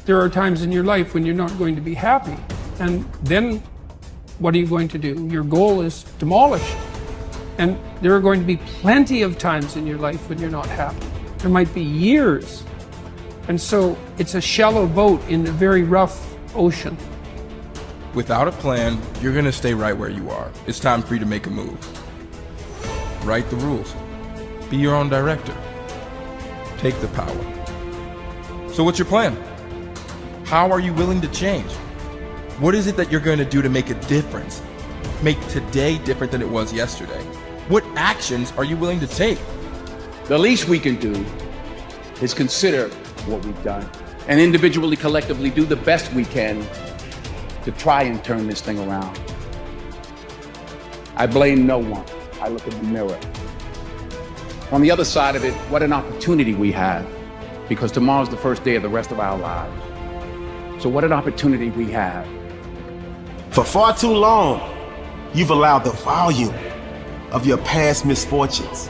there are times in your life when you're not going to be happy. And then what are you going to do? Your goal is demolished. And there are going to be plenty of times in your life when you're not happy. There might be years. And so it's a shallow boat in a very rough ocean. Without a plan, you're gonna stay right where you are. It's time for you to make a move. Write the rules. Be your own director. Take the power. So what's your plan? How are you willing to change? What is it that you're going to do to make a difference? Make today different than it was yesterday? What actions are you willing to take? The least we can do is consider what we've done and individually, collectively do the best we can to try and turn this thing around. I blame no one. I look in the mirror. On the other side of it, what an opportunity we have, because tomorrow's the first day of the rest of our lives. So what an opportunity we have. For far too long, you've allowed the volume of your past misfortunes,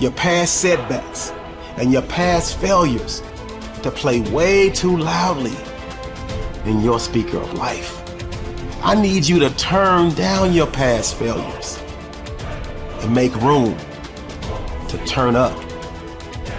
your past setbacks, and your past failures to play way too loudly in your speaker of life. I need you to turn down your past failures and make room to turn up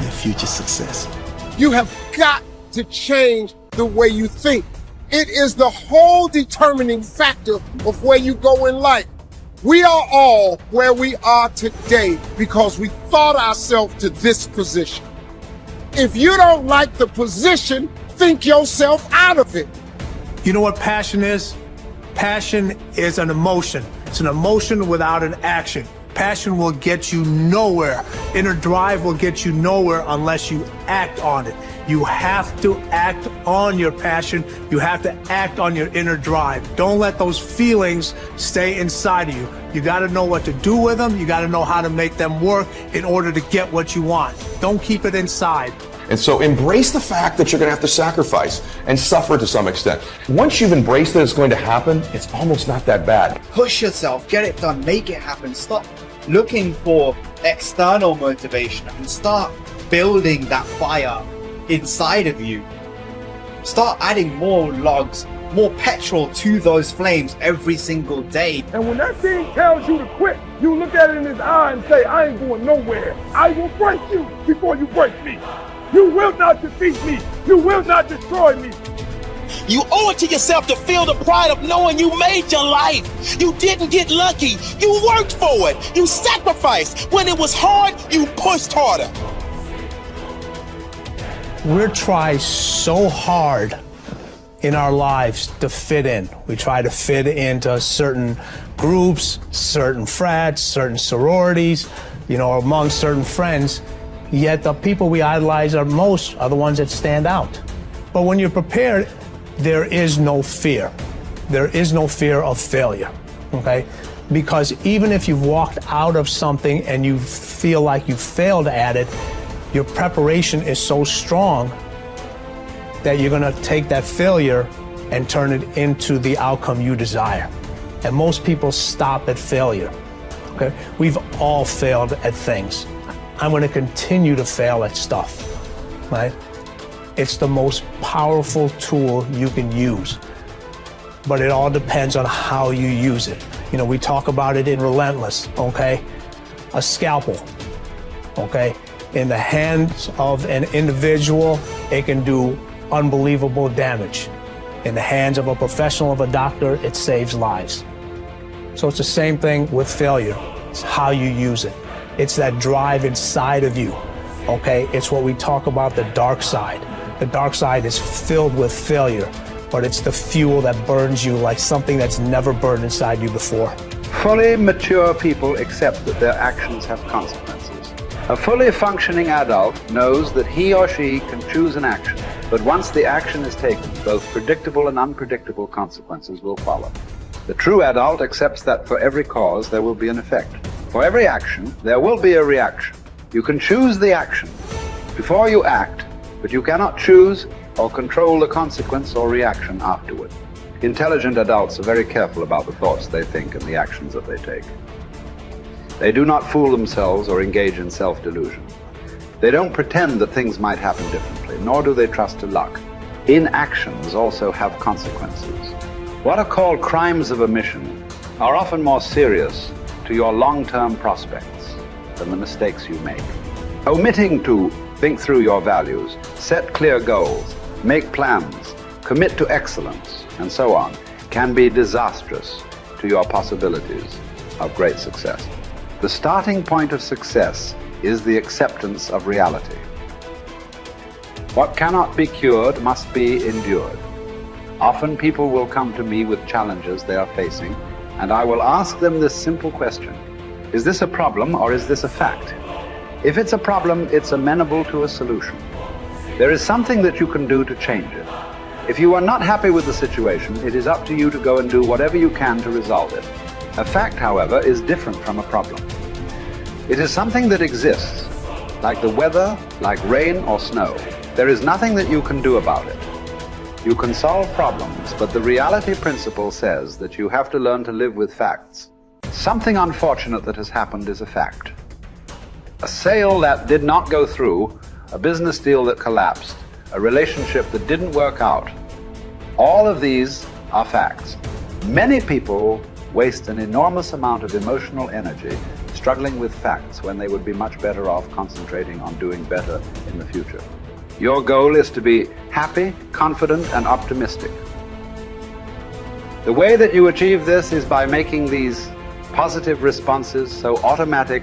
your future success. You have got to change the way you think. It is the whole determining factor of where you go in life. We are all where we are today because we thought ourselves to this position. If you don't like the position, think yourself out of it. You know what passion is? Passion is an emotion. It's an emotion without an action. Passion will get you nowhere. Inner drive will get you nowhere unless you act on it. You have to act on your passion. You have to act on your inner drive. Don't let those feelings stay inside of you. You got to know what to do with them. You got to know how to make them work in order to get what you want. Don't keep it inside. And so embrace the fact that you're going to have to sacrifice and suffer to some extent. Once you've embraced that it's going to happen, it's almost not that bad. Push yourself, get it done, make it happen. Stop looking for external motivation and start building that fire inside of you. Start adding more logs, more petrol to those flames every single day. And when that thing tells you to quit, you look at it in his eye and say, I ain't going nowhere. I will break you before you break me. You will not defeat me. You will not destroy me. You owe it to yourself to feel the pride of knowing you made your life. You didn't get lucky. You worked for it. You sacrificed. When it was hard, you pushed harder. We try so hard in our lives to fit in. We try to fit into certain groups, certain frats, certain sororities, among certain friends. Yet the people we idolize most are the ones that stand out. But when you're prepared, there is no fear. There is no fear of failure, okay? Because even if you've walked out of something and you feel like you failed at it, your preparation is so strong that you're gonna take that failure and turn it into the outcome you desire. And most people stop at failure, okay? We've all failed at things. I'm gonna continue to fail at stuff, right? It's the most powerful tool you can use, but it all depends on how you use it. We talk about it in Relentless, okay? A scalpel, okay? In the hands of an individual, it can do unbelievable damage. In the hands of a professional, of a doctor, it saves lives. So it's the same thing with failure. It's how you use it. It's that drive inside of you, okay? It's what we talk about, the dark side. The dark side is filled with failure, but it's the fuel that burns you like something that's never burned inside you before. Fully mature people accept that their actions have consequences. A fully functioning adult knows that he or she can choose an action, but once the action is taken, both predictable and unpredictable consequences will follow. The true adult accepts that for every cause there will be an effect. For every action, there will be a reaction. You can choose the action before you act, but you cannot choose or control the consequence or reaction afterward. Intelligent adults are very careful about the thoughts they think and the actions that they take. They do not fool themselves or engage in self-delusion. They don't pretend that things might happen differently, nor do they trust to luck. inactions also have consequences. What are called crimes of omission are often more serious to your long-term prospects than the mistakes you make. Omitting to think through your values, set clear goals, make plans, commit to excellence, and so on, can be disastrous to your possibilities of great success. The starting point of success is the acceptance of reality. What cannot be cured must be endured. Often people will come to me with challenges they are facing, and I will ask them this simple question: is this a problem or is this a fact? If it's a problem, it's amenable to a solution. There is something that you can do to change it. If you are not happy with the situation, it is up to you to go and do whatever you can to resolve it. A fact, however, is different from a problem. It is something that exists, like the weather, like rain or snow. There is nothing that you can do about it. You can solve problems, but the reality principle says that you have to learn to live with facts. Something unfortunate that has happened is a fact. A sale that did not go through, a business deal that collapsed, a relationship that didn't work out. All of these are facts. Many people waste an enormous amount of emotional energy struggling with facts when they would be much better off concentrating on doing better in the future. Your goal is to be happy, confident, and optimistic. The way that you achieve this is by making these positive responses so automatic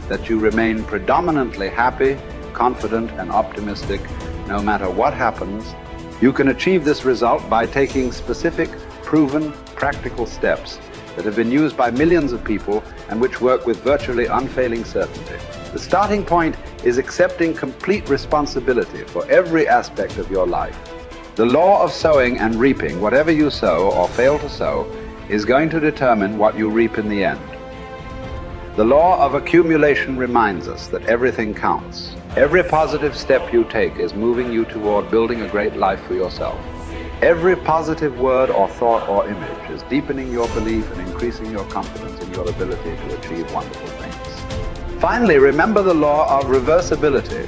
that you remain predominantly happy, confident, and optimistic no matter what happens. You can achieve this result by taking specific, proven, practical steps that have been used by millions of people and which work with virtually unfailing certainty. The starting point is accepting complete responsibility for every aspect of your life. The law of sowing and reaping, whatever you sow or fail to sow, is going to determine what you reap in the end. The law of accumulation reminds us that everything counts. Every positive step you take is moving you toward building a great life for yourself. Every positive word or thought or image is deepening your belief and increasing your confidence in your ability to achieve wonderful things. Finally, remember the law of reversibility.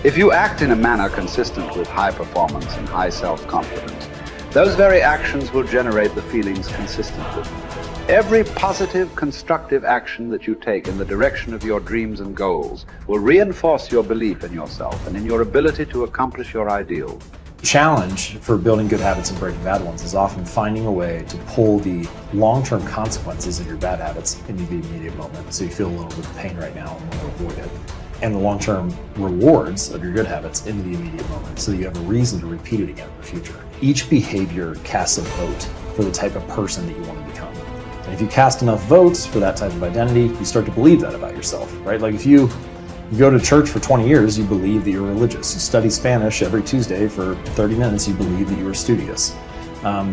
If you act in a manner consistent with high performance and high self-confidence, those very actions will generate the feelings consistent with them. Every positive, constructive action that you take in the direction of your dreams and goals will reinforce your belief in yourself and in your ability to accomplish your ideals. The challenge for building good habits and breaking bad ones is often finding a way to pull the long-term consequences of your bad habits into the immediate moment. So you feel a little bit of pain right now and want to avoid it. And the long-term rewards of your good habits into the immediate moment so that you have a reason to repeat it again in the future. Each behavior casts a vote for the type of person that you want to become. And if you cast enough votes for that type of identity, you start to believe that about yourself, right? Like if you go to church for 20 years, you believe that you're religious. You study Spanish every Tuesday for 30 minutes, you believe that you are studious.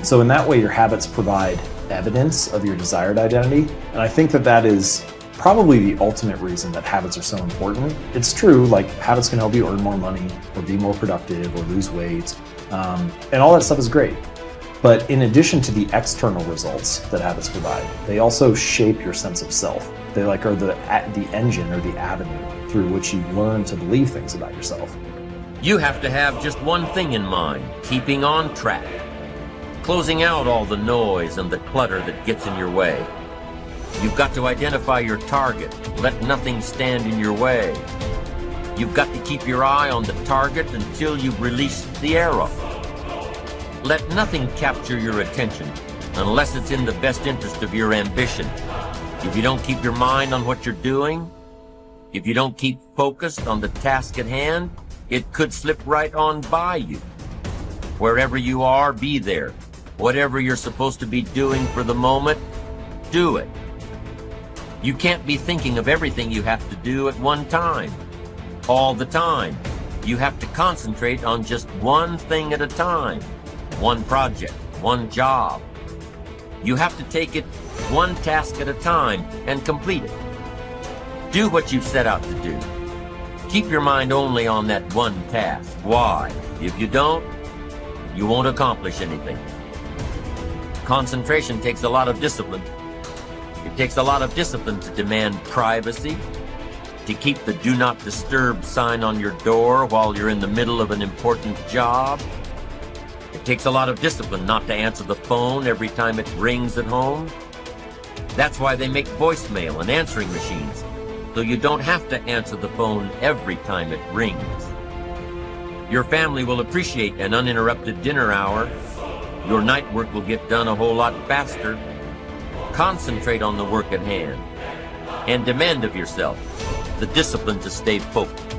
So in that way, your habits provide evidence of your desired identity. And I think that that is probably the ultimate reason that habits are so important. It's true, like habits can help you earn more money or be more productive or lose weight. And all that stuff is great. But in addition to the external results that habits provide, they also shape your sense of self. They are the engine or the avenue through which you learn to believe things about yourself. You have to have just one thing in mind: keeping on track, closing out all the noise and the clutter that gets in your way. You've got to identify your target. Let nothing stand in your way. You've got to keep your eye on the target until you've released the arrow. Let nothing capture your attention unless it's in the best interest of your ambition. If you don't keep your mind on what you're doing, if you don't keep focused on the task at hand, it could slip right on by you. Wherever you are, be there. Whatever you're supposed to be doing for the moment, do it. You can't be thinking of everything you have to do at one time, all the time. You have to concentrate on just one thing at a time. One project, one job. You have to take it one task at a time and complete it. Do what you've set out to do. Keep your mind only on that one task. Why? If you don't, you won't accomplish anything. Concentration takes a lot of discipline. It takes a lot of discipline to demand privacy, to keep the do not disturb sign on your door while you're in the middle of an important job. It takes a lot of discipline not to answer the phone every time it rings at home. That's why they make voicemail and answering machines, so you don't have to answer the phone every time it rings. Your family will appreciate an uninterrupted dinner hour. Your night work will get done a whole lot faster. Concentrate on the work at hand and demand of yourself the discipline to stay focused.